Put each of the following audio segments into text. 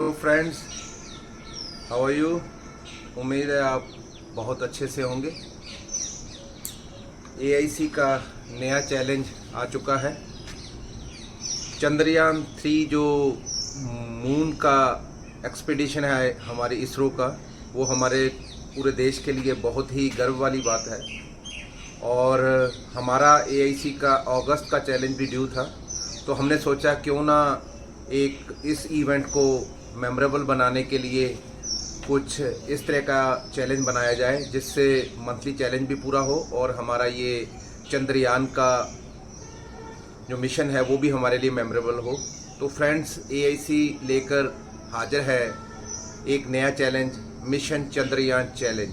तो friends, how are you. उम्मीद है आप बहुत अच्छे से होंगे। एआईसी का नया चैलेंज आ चुका है। चंद्रयान 3 जो मून का एक्सपीडिशन है हमारे इसरो का, वो हमारे पूरे देश के लिए बहुत ही गर्व वाली बात है। और हमारा एआईसी का अगस्त का चैलेंज भी ड्यू था, तो हमने सोचा क्यों ना एक इस इवेंट को मेमोरेबल बनाने के लिए कुछ इस तरह का चैलेंज बनाया जाए जिससे मंथली चैलेंज भी पूरा हो और हमारा ये चंद्रयान का जो मिशन है वो भी हमारे लिए मेमोरेबल हो। तो फ्रेंड्स, एआईसी लेकर हाजिर है एक नया चैलेंज, मिशन चंद्रयान चैलेंज।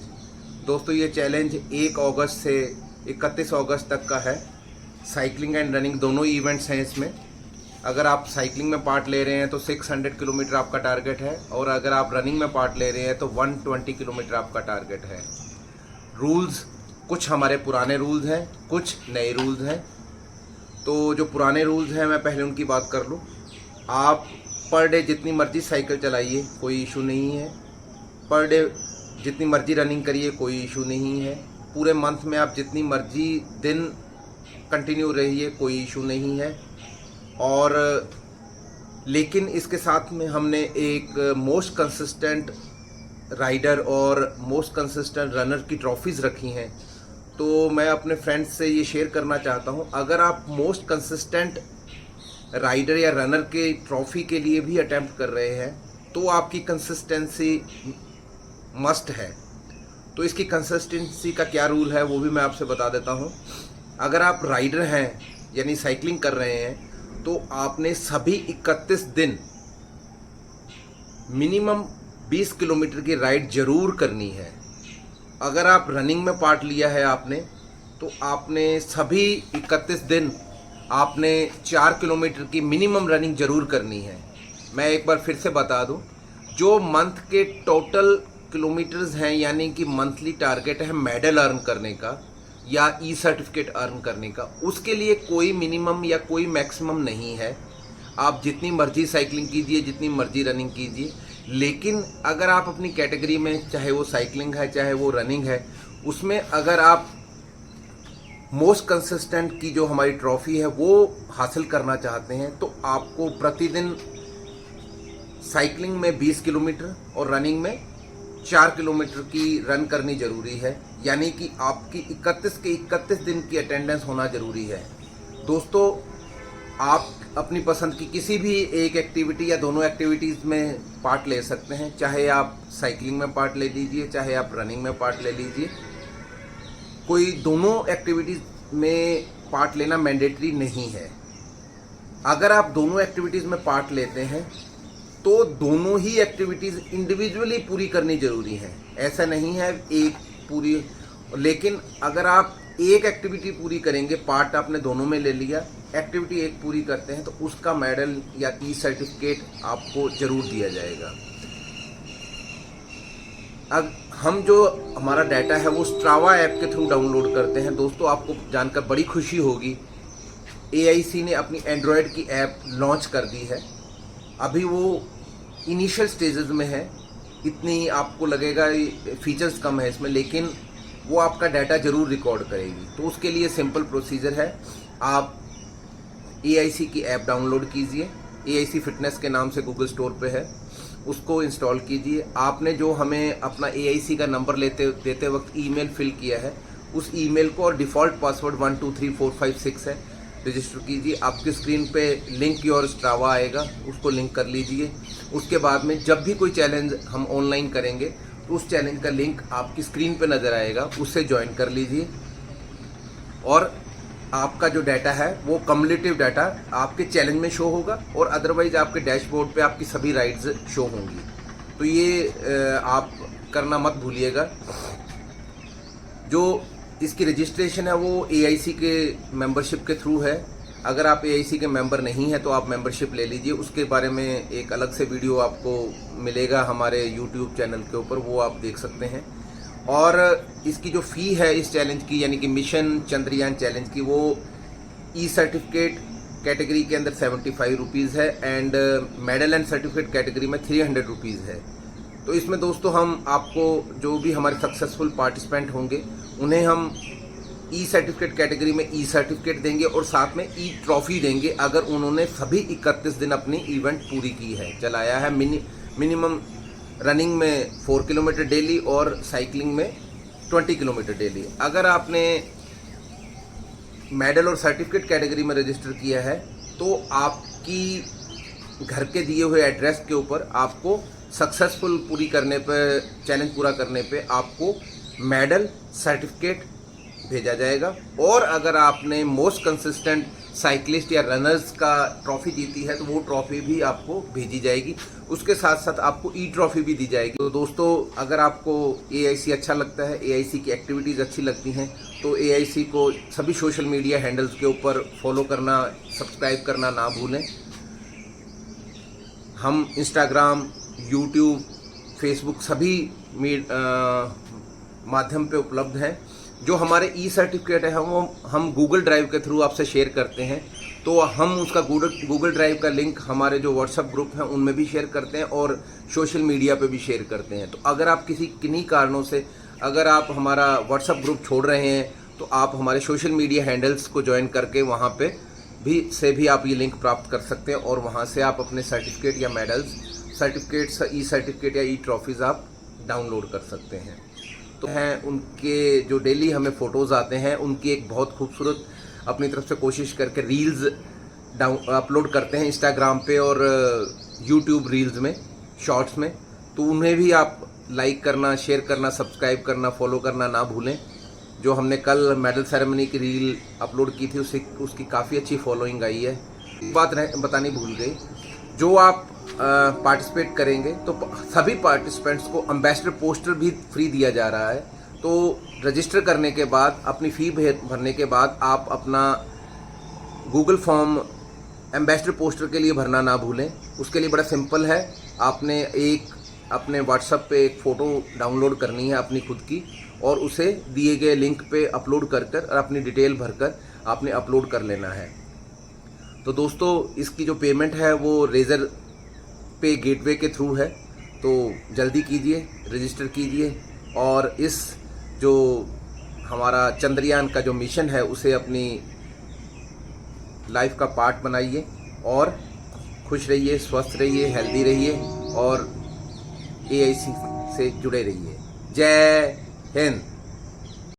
दोस्तों, ये चैलेंज 1 अगस्त से 31 अगस्त तक का है। साइकिलिंग एंड रनिंग दोनों इवेंट्स हैं इसमें। अगर आप साइकिलिंग में पार्ट ले रहे हैं तो 600 किलोमीटर आपका टारगेट है, और अगर आप रनिंग में पार्ट ले रहे हैं तो 120 किलोमीटर आपका टारगेट है। रूल्स कुछ हमारे पुराने रूल्स हैं, कुछ नए रूल्स हैं। तो जो पुराने रूल्स हैं मैं पहले उनकी बात कर लूँ। आप पर डे जितनी मर्जी साइकिल चलाइए, कोई इशू नहीं है। पर डे जितनी मर्जी रनिंग करिए, कोई इशू नहीं है। पूरे मंथ में आप जितनी मर्जी दिन कंटिन्यू रहिए, कोई इशू नहीं है। और लेकिन इसके साथ में हमने एक मोस्ट कंसिस्टेंट राइडर और मोस्ट कंसिस्टेंट रनर की ट्रॉफीज़ रखी हैं। तो मैं अपने फ्रेंड्स से ये शेयर करना चाहता हूँ, अगर आप मोस्ट कंसिस्टेंट राइडर या रनर के ट्रॉफी के लिए भी अटेम्प्ट कर रहे हैं तो आपकी कंसिस्टेंसी मस्ट है। तो इसकी कंसिस्टेंसी का क्या रूल है वो भी मैं आपसे बता देता हूँ। अगर आप राइडर हैं यानी साइकिलिंग कर रहे हैं तो आपने सभी 31 दिन मिनिमम 20 किलोमीटर की राइड जरूर करनी है। अगर आप रनिंग में पार्ट लिया है आपने, तो आपने सभी 31 दिन आपने 4 किलोमीटर की मिनिमम रनिंग जरूर करनी है। मैं एक बार फिर से बता दूं, जो मंथ के टोटल किलोमीटर्स हैं यानी कि मंथली टारगेट है मेडल अर्न करने का या ई सर्टिफिकेट अर्न करने का, उसके लिए कोई मिनिमम या कोई मैक्सिमम नहीं है। आप जितनी मर्जी साइकिलिंग कीजिए, जितनी मर्जी रनिंग कीजिए। लेकिन अगर आप अपनी कैटेगरी में, चाहे वो साइकिलिंग है चाहे वो रनिंग है, उसमें अगर आप मोस्ट कंसिस्टेंट की जो हमारी ट्रॉफी है वो हासिल करना चाहते हैं तो आपको प्रतिदिन साइकिलिंग में 20 किलोमीटर और रनिंग में 4 किलोमीटर की रन करनी जरूरी है। यानी कि आपकी 31 के 31 दिन की अटेंडेंस होना जरूरी है। दोस्तों, आप अपनी पसंद की किसी भी एक एक्टिविटी या दोनों एक्टिविटीज़ में पार्ट ले सकते हैं। चाहे आप साइकिलिंग में पार्ट ले लीजिए, चाहे आप रनिंग में पार्ट ले लीजिए। कोई दोनों एक्टिविटीज़ में पार्ट लेना मैंडेटरी नहीं है। अगर आप दोनों एक्टिविटीज़ में पार्ट लेते हैं तो दोनों ही एक्टिविटीज़ इंडिविजुअली पूरी करनी जरूरी है। ऐसा नहीं है एक पूरी, लेकिन अगर आप एक एक्टिविटी पूरी करेंगे, पार्ट आपने दोनों में ले लिया, एक्टिविटी एक पूरी करते हैं तो उसका मेडल या ई सर्टिफिकेट आपको जरूर दिया जाएगा। अब हम जो हमारा डाटा है वो स्ट्रावा ऐप के थ्रू डाउनलोड करते हैं। दोस्तों, आपको जानकर बड़ी खुशी होगी, एआईसी ने अपनी एंड्रॉयड की ऐप लॉन्च कर दी है। अभी वो इनिशियल स्टेजेस में है, इतनी आपको लगेगा फीचर्स कम है इसमें, लेकिन वो आपका डाटा जरूर रिकॉर्ड करेगी। तो उसके लिए सिंपल प्रोसीजर है, आप एआईसी की ऐप डाउनलोड कीजिए। एआईसी फिटनेस के नाम से गूगल स्टोर पे है, उसको इंस्टॉल कीजिए। आपने जो हमें अपना एआईसी का नंबर देते वक्त ईमेल फिल किया है, उस ईमेल को और डिफ़ॉल्ट पासवर्ड 123456 है, रजिस्टर कीजिए। आपकी स्क्रीन पे लिंक योर स्ट्रावा आएगा, उसको लिंक कर लीजिए। उसके बाद में जब भी कोई चैलेंज हम ऑनलाइन करेंगे तो उस चैलेंज का लिंक आपकी स्क्रीन पे नज़र आएगा, उससे ज्वाइन कर लीजिए। और आपका जो डाटा है वो कम्युलेटिव डाटा आपके चैलेंज में शो होगा और अदरवाइज आपके डैशबोर्ड पे आपकी सभी राइड्स शो होंगी। तो ये आप करना मत भूलिएगा। जो इसकी रजिस्ट्रेशन है वो एआईसी के मेंबरशिप के थ्रू है। अगर आप एआईसी के मेंबर नहीं हैं तो आप मेंबरशिप ले लीजिए। उसके बारे में एक अलग से वीडियो आपको मिलेगा हमारे यूट्यूब चैनल के ऊपर, वो आप देख सकते हैं। और इसकी जो फ़ी है इस चैलेंज की, यानी कि मिशन चंद्रयान चैलेंज की, वो ई सर्टिफिकेट कैटेगरी के अंदर 75 रुपीज़ है and medal and certificate category में 300 रुपीज़ है। तो इसमें दोस्तों हम आपको जो भी हमारे सक्सेसफुल पार्टिसिपेंट होंगे उन्हें हम ई सर्टिफिकेट कैटेगरी में ई सर्टिफिकेट देंगे और साथ में ई ट्रॉफी देंगे अगर उन्होंने सभी 31 दिन अपनी इवेंट पूरी की है, चलाया है। मिनिमम रनिंग में 4 किलोमीटर डेली और साइकिलिंग में 20 किलोमीटर डेली। अगर आपने मेडल और सर्टिफिकेट कैटेगरी में रजिस्टर किया है तो आपकी घर के दिए हुए एड्रेस के ऊपर आपको सक्सेसफुल पूरी करने पे, चैलेंज पूरा करने पे आपको मेडल सर्टिफिकेट भेजा जाएगा। और अगर आपने मोस्ट कंसिस्टेंट साइकिलिस्ट या रनर्स का ट्रॉफी जीती है तो वो ट्रॉफी भी आपको भेजी जाएगी। उसके साथ साथ आपको ई ट्रॉफी भी दी जाएगी। तो दोस्तों अगर आपको AIC अच्छा लगता है, AIC की एक्टिविटीज़ अच्छी लगती हैं तो AIC को सभी सोशल मीडिया हैंडल्स के ऊपर फॉलो करना, सब्सक्राइब करना ना भूलें। हम इंस्टाग्राम, यूट्यूब, फेसबुक सभी माध्यम पे उपलब्ध हैं। जो हमारे ई सर्टिफिकेट है वो हम गूगल ड्राइव के थ्रू आपसे शेयर करते हैं, तो हम उसका गूगल ड्राइव का लिंक हमारे जो व्हाट्सएप ग्रुप हैं उनमें भी शेयर करते हैं और सोशल मीडिया पे भी शेयर करते हैं। तो अगर आप किन्हीं कारणों से अगर आप हमारा व्हाट्सएप ग्रुप छोड़ रहे हैं तो आप हमारे सोशल मीडिया हैंडल्स को ज्वाइन करके वहाँ पे भी आप ये लिंक प्राप्त कर सकते हैं और वहाँ से आप अपने सर्टिफिकेट या मेडल्स, सर्टिफिकेट्स, ई सर्टिफिकेट या ई ट्रॉफीज़ आप डाउनलोड कर सकते हैं। तो हैं उनके जो डेली हमें फ़ोटोज़ आते हैं उनकी एक बहुत खूबसूरत अपनी तरफ से कोशिश करके रील्स अपलोड करते हैं इंस्टाग्राम पे और यूट्यूब रील्स में, शॉर्ट्स में। तो उन्हें भी आप लाइक करना, शेयर करना, सब्सक्राइब करना, फॉलो करना ना भूलें। जो हमने कल मेडल सेरेमनी की रील अपलोड की थी उसकी काफ़ी अच्छी फॉलोइंग आई है। बात बतानी भूल गई, जो आप पार्टिसिपेट करेंगे तो सभी पार्टिसिपेंट्स को एम्बेसडर पोस्टर भी फ्री दिया जा रहा है। तो रजिस्टर करने के बाद, अपनी फ़ी भरने के बाद आप अपना गूगल फॉर्म एम्बेसडर पोस्टर के लिए भरना ना भूलें। उसके लिए बड़ा सिंपल है, आपने अपने व्हाट्सएप पे एक फ़ोटो डाउनलोड करनी है अपनी खुद की और उसे दिए गए लिंक पे अपलोड कर और अपनी डिटेल भरकर आपने अपलोड कर लेना है। तो दोस्तों इसकी जो पेमेंट है वो रेजर पे गेटवे के थ्रू है, तो जल्दी कीजिए, रजिस्टर कीजिए और इस जो हमारा चंद्रयान का जो मिशन है उसे अपनी लाइफ का पार्ट बनाइए और खुश रहिए, स्वस्थ रहिए, हेल्दी रहिए और AIC से जुड़े रहिए। जय हिंद।